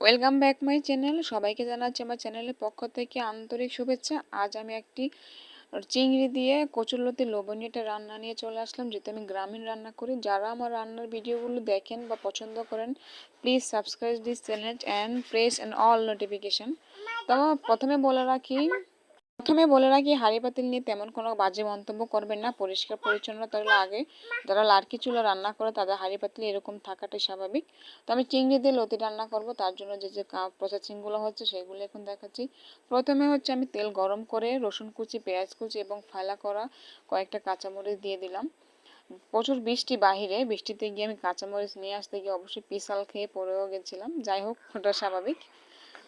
Welcome back my channel. সবাইকে জানাচ্ছি আমার চ্যানেলের পক্ষ থেকে আন্তরিক শুভেচ্ছা। আজ আমি একটি চিংড়ি দিয়ে কচুরলতি লবণীয় একটা রান্না নিয়ে চলে আসলাম, যেটা আমি গ্রামীণ রান্না করি। যারা আমার রান্নার ভিডিওগুলো দেখেন বা পছন্দ করেন, please subscribe this channel and press and all notification. তো প্রথমে বলে রাখি, হাঁড়ি পাতিল নিয়ে তেমন কোনো বাজে মন্তব্য করবেন না। পরিষ্কার পরিচ্ছন্নতা হলে আগে যারা লার্কি চুলা রান্না করে তাদের হাঁড়ি পাতিল এরকম থাকাটাই স্বাভাবিক। তো আমি চিংড়ি দিয়ে লতি রান্না করব, তার জন্য যে যে প্রসেসিংগুলো হচ্ছে সেগুলো এখন দেখাচ্ছি। প্রথমে হচ্ছে আমি তেল গরম করে রসুন কুচি, পেঁয়াজ কুচি এবং ফালা করা কয়েকটা কাঁচামরিচ দিয়ে দিলাম। প্রচুর বৃষ্টি বাহিরে, বৃষ্টিতে গিয়ে আমি কাঁচামরিচ নিয়ে আসতে গিয়ে অবশ্যই পিছল খেয়ে পড়েও গেছিলাম। যাই হোক, ওটা স্বাভাবিক,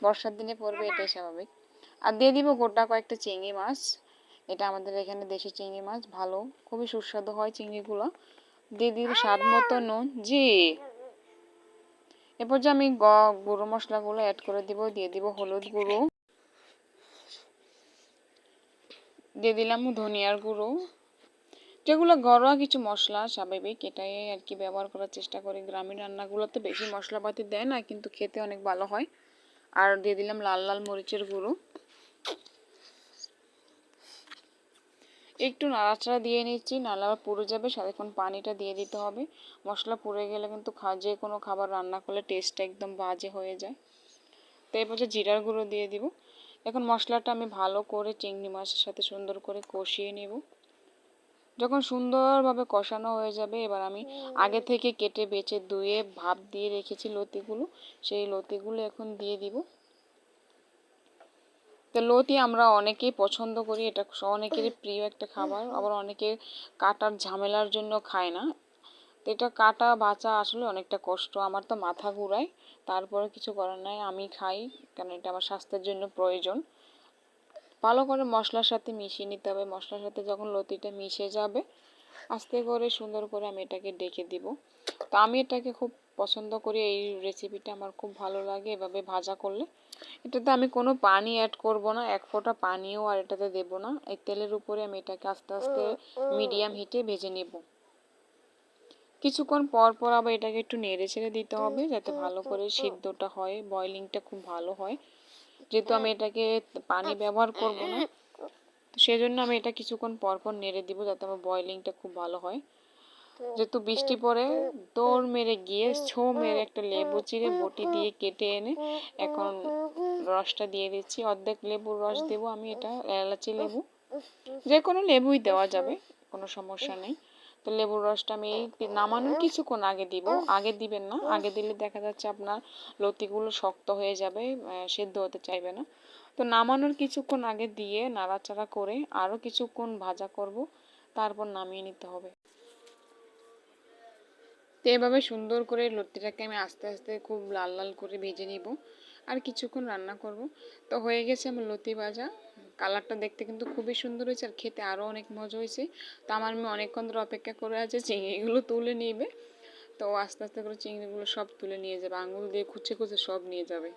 বর্ষার দিনে পড়বে, এটাই স্বাভাবিক। আর দিয়ে দিব গোটা কয়েকটা চিংড়ি মাছ। এটা আমাদের এখানে দেশি চিংড়ি মাছ, ভালো, খুবই সুস্বাদু হয় চিংড়িগুলো। দিয়ে দিব স্বাদ মতো নুন। জি, এরপর যে আমি গুঁড়ো মশলাগুলো অ্যাড করে দিব। দিয়ে দিব হলুদ গুঁড়ো, দিয়ে দিলাম ধনিয়ার গুঁড়ো, যেগুলো ঘরোয়া কিছু মশলা স্বাভাবিক, এটাই আর কি ব্যবহার করার চেষ্টা করি। গ্রামীণ রান্নাগুলোতে বেশি মশলাপাতি দেয় না, কিন্তু খেতে অনেক ভালো হয়। আর দিয়ে দিলাম লাল লাল মরিচের গুঁড়ো। একটু নাড়াচাড়া দিয়ে নিচ্ছি, নাড়া পুড়ে যাবে, সাথে পানিটা দিয়ে দিতে হবে। মশলা পুড়ে গেলে কিন্তু যে কোনো খাবার রান্না করলে টেস্টটা একদম বাজে হয়ে যায়। তো এরপর জিরার গুঁড়ো দিয়ে দিব। এখন মশলাটা আমি ভালো করে চিংড়ি মাছের সাথে সুন্দর করে কষিয়ে নেব। যখন সুন্দরভাবে কষানো হয়ে যাবে, এবার আমি আগে থেকে কেটে বেছে ধুয়ে ভাপ দিয়ে রেখেছি লতিগুলো, সেই লতিগুলো এখন দিয়ে দিব। তো লতি আমরা অনেকেই পছন্দ করি, এটা অনেকেরই প্রিয় একটা খাবার। আবার অনেকে কাটার ঝামেলার জন্য খায় না। তো এটা কাটা বাছা আসলে অনেকটা কষ্ট, আমার তো মাথা ঘুরায়, তারপরে কিছু করার নাই, আমি খাই, কারণ এটা আমার স্বাস্থ্যের জন্য প্রয়োজন। ভালো করে মশলার সাথে মিশিয়ে নিতে হবে। মশলার সাথে যখন লতিটা মিশে যাবে, আস্তে করে সুন্দর করে আমি এটাকে ডেকে দিব। তো আমি এটাকে খুব পছন্দ করি, এই রেসিপিটা আমার খুব ভালো লাগে এভাবে ভাজা করলে। এটাতে আমি কোনো পানি অ্যাড করব না, এক ফোঁটা পানিও আর এটাতে দেব না। এই তেলের উপরে আমি এটাকে আস্তে আস্তে মিডিয়াম হিটে ভেজে নেব। কিছুক্ষণ পর পর আবার এটাকে একটু নেড়ে ছেড়ে দিতে হবে, যাতে ভালো করে সিদ্ধটা হয়, বয়লিংটা খুব ভালো হয়। যেহেতু আমি এটাকে পানি ব্যবহার করব না, তো সেজন্য আমি এটা কিছুক্ষণ পর পর নেড়ে দিব, যাতে আমার বয়লিংটা খুব ভালো হয়। যেহেতু বৃষ্টি পড়ে, দৌড় মেরে গিয়ে মেরে একটা লেবু চিড়ে বটি দিয়ে কেটে এনে এখন রসটা দিয়ে দিচ্ছি। অর্ধেক লেবুর রস দেবো আমি, এটা এলাচি লেবু, যে কোনো লেবুই দেওয়া যাবে, কোনো সমস্যা নেই। তো লেবুর রসটা আমি নামানোর কিছুক্ষণ আগে দিব। আগে দিবেন না, আগে দিলে দেখা যাচ্ছে আপনার লতিগুলো শক্ত হয়ে যাবে, সেদ্ধ হতে চাইবে না। তো নামানোর কিছুক্ষণ আগে দিয়ে নাড়াচাড়া করে আরও কিছুক্ষণ ভাজা করব, তারপর নামিয়ে নিতে হবে। তো এভাবে সুন্দর করে লতিটাকে আমি আস্তে আস্তে খুব লাল লাল করে ভেজে নিব, আর কিছুক্ষণ রান্না করব। তো হয়ে গেছে আমার লতি ভাজা। কালারটা দেখতে কিন্তু খুবই সুন্দর হয়েছে, আর খেতে আরও অনেক মজা হয়েছে। তো আমার মেয়ে অনেকক্ষণ ধরে অপেক্ষা করে আছে চিংড়িগুলো তুলে নিবে। তো আস্তে আস্তে করে চিংড়িগুলো সব তুলে নিয়ে যাবে, আঙুল দিয়ে খুঁচে খুঁচে সব নিয়ে যাবে।